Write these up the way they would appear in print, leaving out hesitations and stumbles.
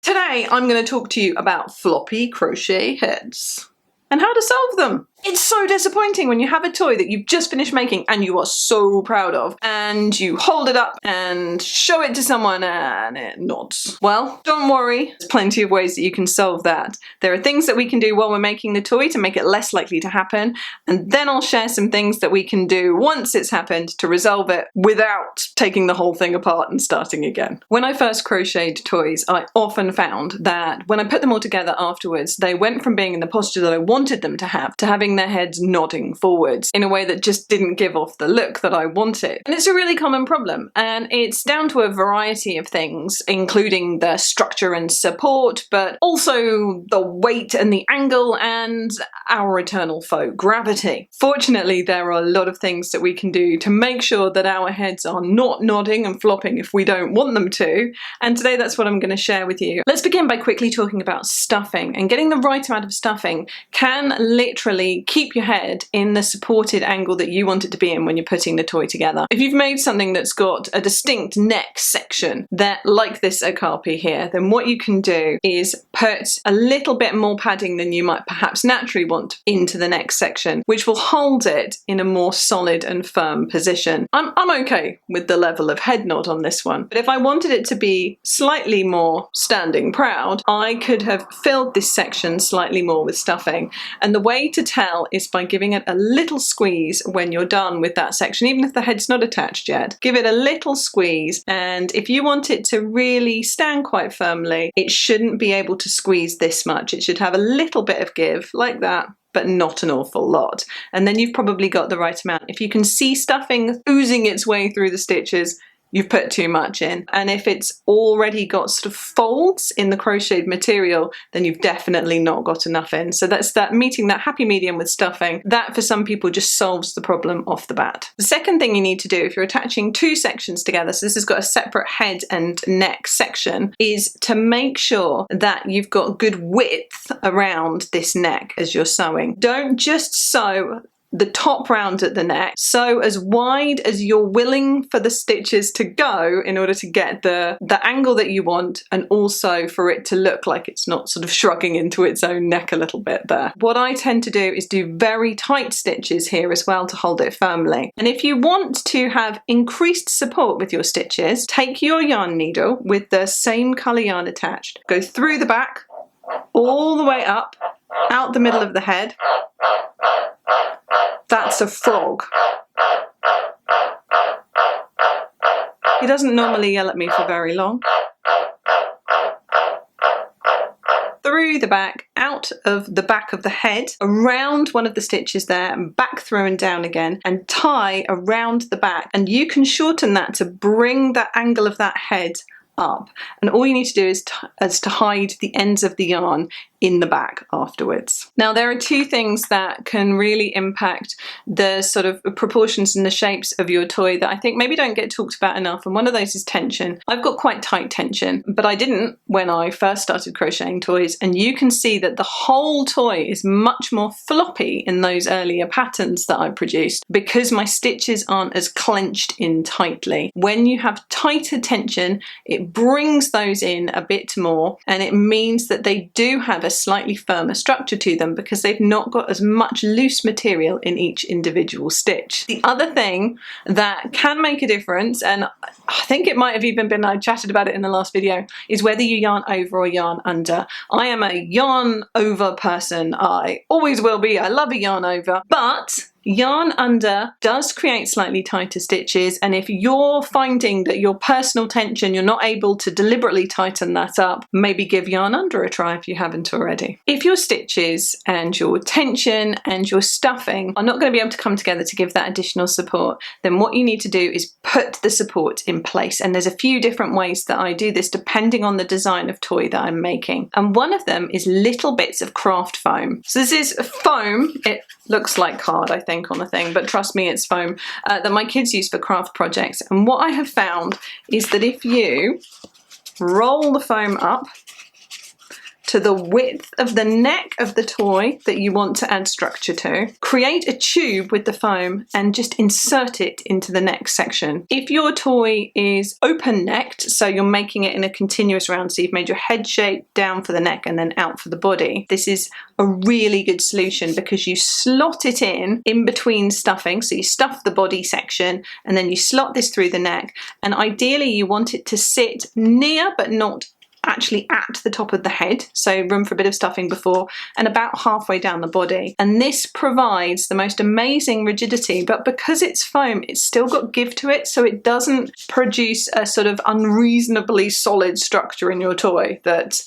Today I'm going to talk to you about floppy crochet heads and how to solve them. It's so disappointing when you have a toy that you've just finished making and you are so proud of, and you hold it up and show it to someone and it nods. Well, don't worry, there's plenty of ways that you can solve that. There are things that we can do while we're making the toy to make it less likely to happen, and then I'll share some things that we can do once it's happened to resolve it without taking the whole thing apart and starting again. When I first crocheted toys, I often found that when I put them all together afterwards, they went from being in the posture that I wanted them to have having their heads nodding forwards in a way that just didn't give off the look that I wanted. And it's a really common problem, and it's down to a variety of things, including the structure and support, but also the weight and the angle and our eternal foe, gravity. Fortunately, there are a lot of things that we can do to make sure that our heads are not nodding and flopping if we don't want them to, and today that's what I'm going to share with you. Let's begin by quickly talking about stuffing, and getting the right amount of stuffing can literally keep your head in the supported angle that you want it to be in when you're putting the toy together. If you've made something that's got a distinct neck section that, like this okapi here, then what you can do is put a little bit more padding than you might perhaps naturally want into the neck section, which will hold it in a more solid and firm position. I'm okay with the level of head nod on this one, but if I wanted it to be slightly more standing proud, I could have filled this section slightly more with stuffing, and the way to tell is by giving it a little squeeze when you're done with that section, even if the head's not attached yet. Give it a little squeeze, and if you want it to really stand quite firmly, it shouldn't be able to squeeze this much. It should have a little bit of give, like that, but not an awful lot. And then you've probably got the right amount. If you can see stuffing oozing its way through the stitches, you've put too much in. And if it's already got sort of folds in the crocheted material, then you've definitely not got enough in. So that's that meeting that happy medium with stuffing. That for some people just solves the problem off the bat. The second thing you need to do if you're attaching two sections together, so this has got a separate head and neck section, is to make sure that you've got good width around this neck as you're sewing. Don't just sew the top round at the neck, sew as wide as you're willing for the stitches to go in order to get the angle that you want, and also for it to look like it's not sort of shrugging into its own neck a little bit there. What I tend to do is do very tight stitches here as well to hold it firmly. And if you want to have increased support with your stitches, take your yarn needle with the same colour yarn attached, go through the back, all the way up, out the middle of the head. That's a frog. He doesn't normally yell at me for very long. Through the back, out of the back of the head, around one of the stitches there, and back through and down again, and tie around the back. And you can shorten that to bring the angle of that head up. And all you need to do is to hide the ends of the yarn in the back afterwards. Now there are two things that can really impact the sort of proportions and the shapes of your toy that I think maybe don't get talked about enough, and one of those is tension. I've got quite tight tension, but I didn't when I first started crocheting toys, and you can see that the whole toy is much more floppy in those earlier patterns that I produced because my stitches aren't as clenched in tightly. When you have tighter tension, it brings those in a bit more, and it means that they do have a slightly firmer structure to them because they've not got as much loose material in each individual stitch. The other thing that can make a difference, and I think it might have even been I chatted about it in the last video, is whether you yarn over or yarn under. I am a yarn over person. I always will be. I love a yarn over, but yarn under does create slightly tighter stitches, and if you're finding that your personal tension, you're not able to deliberately tighten that up, maybe give yarn under a try if you haven't already. If your stitches and your tension and your stuffing are not going to be able to come together to give that additional support, then what you need to do is put the support in place. And there's a few different ways that I do this depending on the design of toy that I'm making. And one of them is little bits of craft foam. So this is foam. It looks like card, I think, on the thing, but trust me, it's foam that my kids use for craft projects. And what I have found is that if you roll the foam up to the width of the neck of the toy that you want to add structure to. Create a tube with the foam and just insert it into the neck section. If your toy is open-necked, so you're making it in a continuous round, so you've made your head shape down for the neck and then out for the body, this is a really good solution because you slot it in between stuffing. So you stuff the body section and then you slot this through the neck, and ideally you want it to sit near but not actually at the top of the head, so room for a bit of stuffing before, and about halfway down the body. And this provides the most amazing rigidity, but because it's foam, it's still got give to it, so it doesn't produce a sort of unreasonably solid structure in your toy that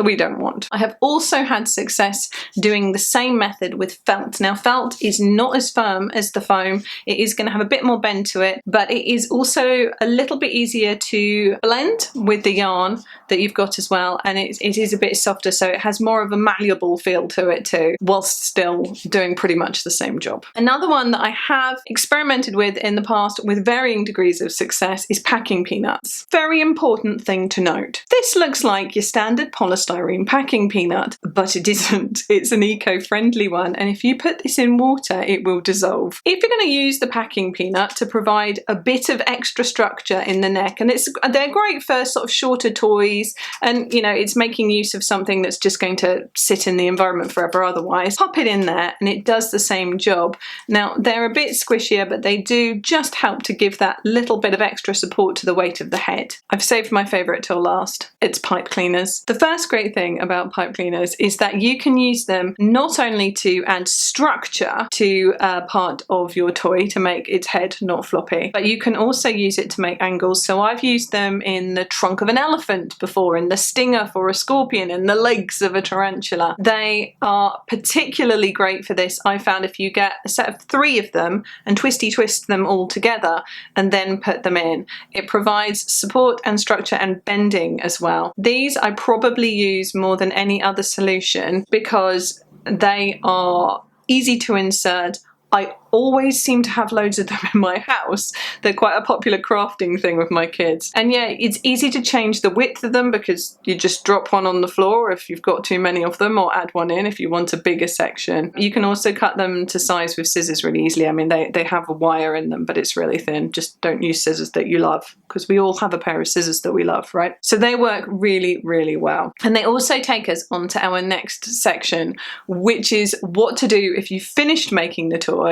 we don't want. I have also had success doing the same method with felt. Now, felt is not as firm as the foam. It is going to have a bit more bend to it, but it is also a little bit easier to blend with the yarn that you've got as well, and it is a bit softer, so it has more of a malleable feel to it too, whilst still doing pretty much the same job. Another one that I have experimented with in the past with varying degrees of success is packing peanuts. Very important thing to note. This looks like your standard polystyrene packing peanut, but it isn't. It's an eco-friendly one, and if you put this in water, it will dissolve. If you're going to use the packing peanut to provide a bit of extra structure in the neck, and they're great for sort of shorter toys, and you know, it's making use of something that's just going to sit in the environment forever otherwise, pop it in there and it does the same job. Now, they're a bit squishier, but they do just help to give that little bit of extra support to the weight of the head. I've saved my favourite till last. It's pipe cleaners. The first great thing about pipe cleaners is that you can use them not only to add structure to a part of your toy to make its head not floppy, but you can also use it to make angles. So I've used them in the trunk of an elephant before, in the stinger for a scorpion, in the legs of a tarantula. They are particularly great for this. I found if you get a set of 3 of them and twisty twist them all together and then put them in, it provides support and structure and bending as well. These I probably use more than any other solution because they are easy to insert. I always seem to have loads of them in my house. They're quite a popular crafting thing with my kids. And yeah, it's easy to change the width of them because you just drop one on the floor if you've got too many of them, or add one in if you want a bigger section. You can also cut them to size with scissors really easily. I mean, they have a wire in them, but it's really thin. Just don't use scissors that you love, because we all have a pair of scissors that we love, right? So they work really, really well. And they also take us on to our next section, which is what to do if you've finished making the toy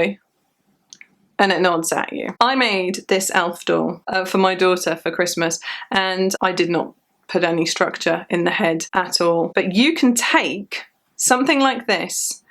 and it nods at you. I made this elf doll for my daughter for Christmas, and I did not put any structure in the head at all. But you can take something like this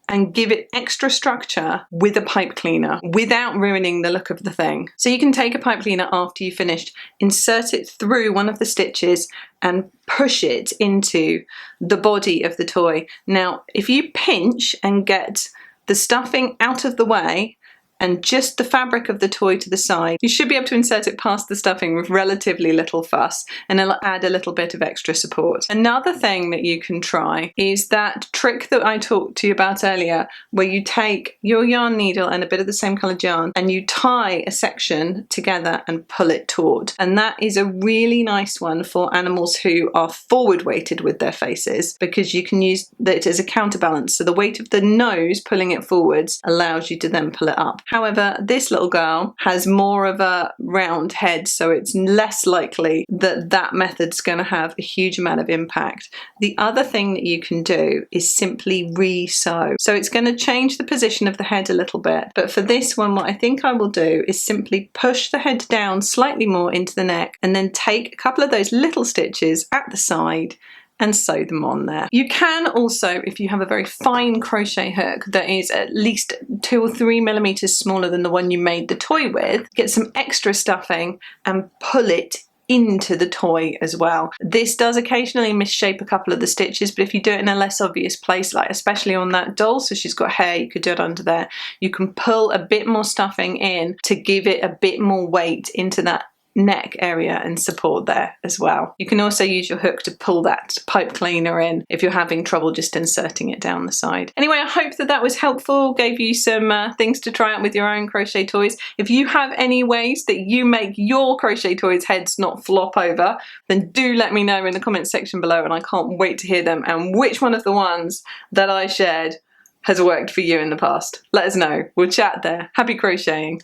and give it extra structure with a pipe cleaner without ruining the look of the thing. So you can take a pipe cleaner after you've finished, insert it through one of the stitches and push it into the body of the toy. Now, if you pinch and get the stuffing out of the way and just the fabric of the toy to the side, you should be able to insert it past the stuffing with relatively little fuss, and it'll add a little bit of extra support. Another thing that you can try is that trick that I talked to you about earlier, where you take your yarn needle and a bit of the same coloured yarn and you tie a section together and pull it taut. And that is a really nice one for animals who are forward weighted with their faces, because you can use it as a counterbalance. So the weight of the nose pulling it forwards allows you to then pull it up. However, this little girl has more of a round head, so it's less likely that that method's going to have a huge amount of impact. The other thing that you can do is simply re-sew. So it's going to change the position of the head a little bit, but for this one, what I think I will do is simply push the head down slightly more into the neck and then take a couple of those little stitches at the side and sew them on there. You can also, if you have a very fine crochet hook that is at least 2 or 3 millimeters smaller than the one you made the toy with, get some extra stuffing and pull it into the toy as well. This does occasionally misshape a couple of the stitches, but if you do it in a less obvious place, like especially on that doll, so she's got hair, you could do it under there, you can pull a bit more stuffing in to give it a bit more weight into that neck area and support there as well. You can also use your hook to pull that pipe cleaner in if you're having trouble just inserting it down the side. Anyway, I hope that that was helpful, gave you some things to try out with your own crochet toys. If you have any ways that you make your crochet toys heads not flop over, then do let me know in the comments section below, and I can't wait to hear them and which one of the ones that I shared has worked for you in the past. Let us know. We'll chat there. Happy crocheting.